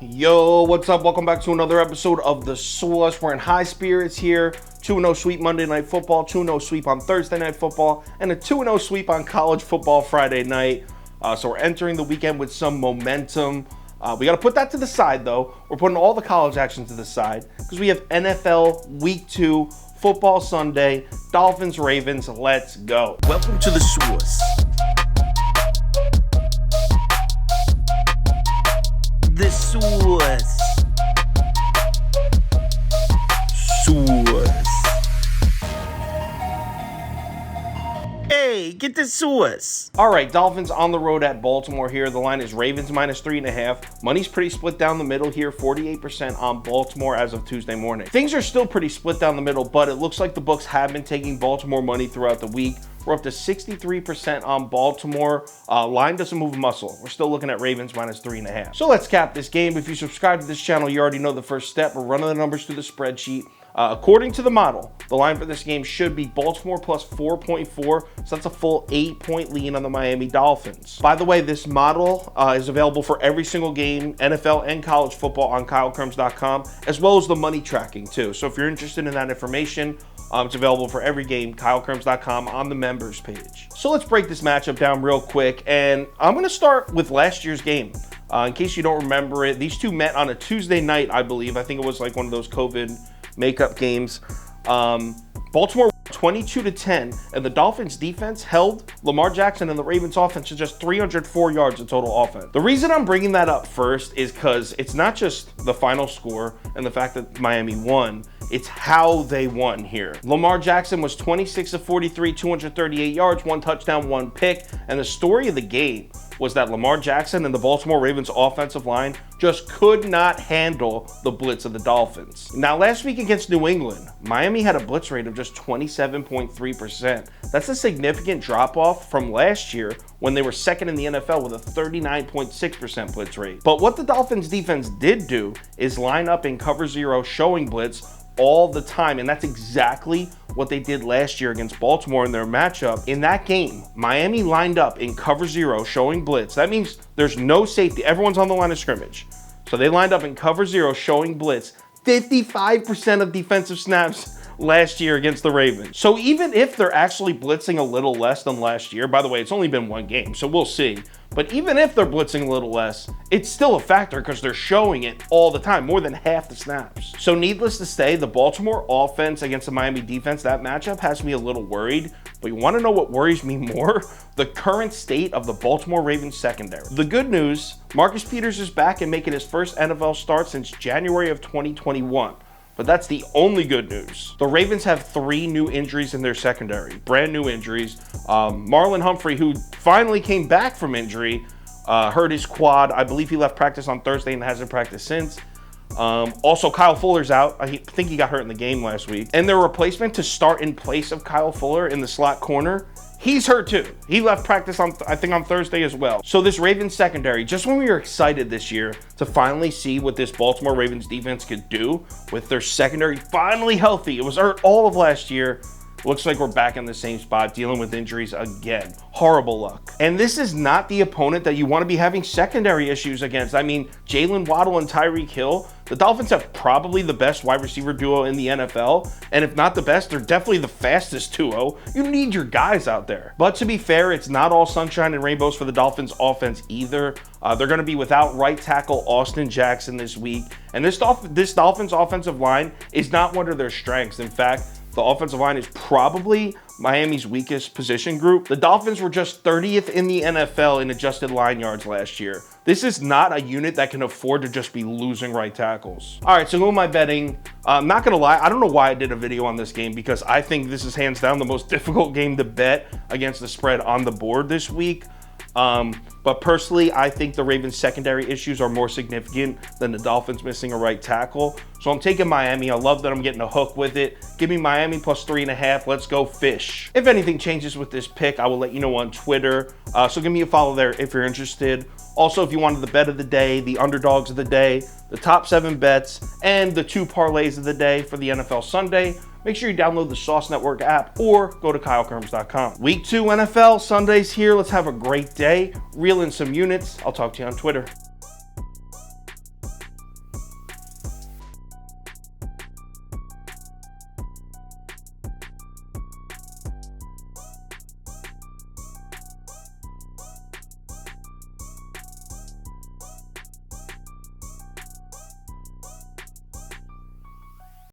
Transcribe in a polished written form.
Yo, what's up? Welcome back to another episode of The Sauce. We're in high spirits here. 2-0 sweep Monday Night Football, 2-0 sweep on Thursday Night Football, and a 2-0 sweep on college football Friday night. So we're entering the weekend with some momentum. We got to put that to the side, though. We're putting all the college action to the side because we have NFL Week 2, Football Sunday, Dolphins, Ravens. Let's go. Welcome to The Sauce. The Sauce. Sauce. Hey, get the sauce. All right, Dolphins on the road at Baltimore here. The line is Ravens minus 3.5. Money's pretty split down the middle here, 48% on Baltimore as of Tuesday morning. Things are still pretty split down the middle, but it looks like the books have been taking Baltimore money throughout the week. We're up to 63% on Baltimore. Line doesn't move a muscle. We're still looking at Ravens minus 3.5. So let's cap this game. If you subscribe to this channel, you already know the first step. We're running the numbers through the spreadsheet. According to the model, the line for this game should be Baltimore plus 4.4, so that's a full 8-point lean on the Miami Dolphins. By the way, this model is available for every single game, NFL and college football on Kirms.com, as well as the money tracking too. So if you're interested in that information, it's available for every game, Kirms.com on the members page. So let's break this matchup down real quick, and I'm going to start with last year's game. In case you don't remember it, these two met on a Tuesday night, I believe. I think it was like one of those COVID makeup games. Baltimore 22-10, and the Dolphins defense held Lamar Jackson and the Ravens offense to just 304 yards of total offense. The reason I'm bringing that up first is because it's not just the final score and the fact that Miami won, it's how they won here. Lamar Jackson was 26 of 43, 238 yards, 1 touchdown, 1 pick, and the story of the game was that Lamar Jackson and the Baltimore Ravens offensive line just could not handle the blitz of the Dolphins. Now, last week against New England, Miami had a blitz rate of just 27.3%. That's a significant drop-off from last year when they were second in the NFL with a 39.6% blitz rate. But what the Dolphins defense did do is line up in cover zero, showing blitz all the time, and that's exactly what they did last year against Baltimore in their matchup. In that game, Miami lined up in cover zero, showing blitz. That means there's no safety. Everyone's on the line of scrimmage. So they lined up in cover zero, showing blitz 55% of defensive snaps last year against the Ravens. So even if they're actually blitzing a little less than last year, by the way, it's only been one game, so we'll see. But even if they're blitzing a little less, it's still a factor because they're showing it all the time, more than half the snaps. So needless to say, the Baltimore offense against the Miami defense, that matchup has me a little worried. But you want to know what worries me more? The current state of the Baltimore Ravens secondary. The good news, Marcus Peters is back and making his first NFL start since January of 2021. But that's the only good news. The Ravens have 3 new injuries in their secondary, brand new injuries. Marlon Humphrey, who finally came back from injury, hurt his quad. I believe he left practice on Thursday and hasn't practiced since. Also, Kyle Fuller's out. I think he got hurt in the game last week. And their replacement to start in place of Kyle Fuller in the slot corner, he's hurt too. He left practice on Thursday as well. So this Ravens secondary, just when we were excited this year to finally see what this Baltimore Ravens defense could do with their secondary finally healthy. It was hurt all of last year. Looks like we're back in the same spot, dealing with injuries again. Horrible luck. And this is not the opponent that you want to be having secondary issues against. I mean, Jalen Waddle and Tyreek Hill, the Dolphins have probably the best wide receiver duo in the NFL. And if not the best, they're definitely the fastest duo. You need your guys out there. But to be fair, it's not all sunshine and rainbows for the Dolphins offense either. They're going to be without right tackle Austin Jackson this week. And this Dolphins offensive line is not one of their strengths. In fact, the offensive line is probably Miami's weakest position group. The Dolphins were just 30th in the NFL in adjusted line yards last year. This is not a unit that can afford to just be losing right tackles. All right, so who am I betting? I'm not gonna lie, I don't know why I did a video on this game because I think this is hands down the most difficult game to bet against the spread on the board this week. But personally, I think the Ravens secondary issues are more significant than the Dolphins missing a right tackle. So I'm taking Miami. I love that I'm getting a hook with it. Give me Miami plus 3.5. Let's go fish. If anything changes with this pick, I will let you know on Twitter. So give me a follow there if you're interested. Also, if you wanted the bet of the day, the underdogs of the day, the top 7 bets, and the 2 parlays of the day for the NFL Sunday, make sure you download the Sauce Network app or go to KyleKirms.com. Week 2 NFL Sundays here. Let's have a great day. Reel in some units. I'll talk to you on Twitter.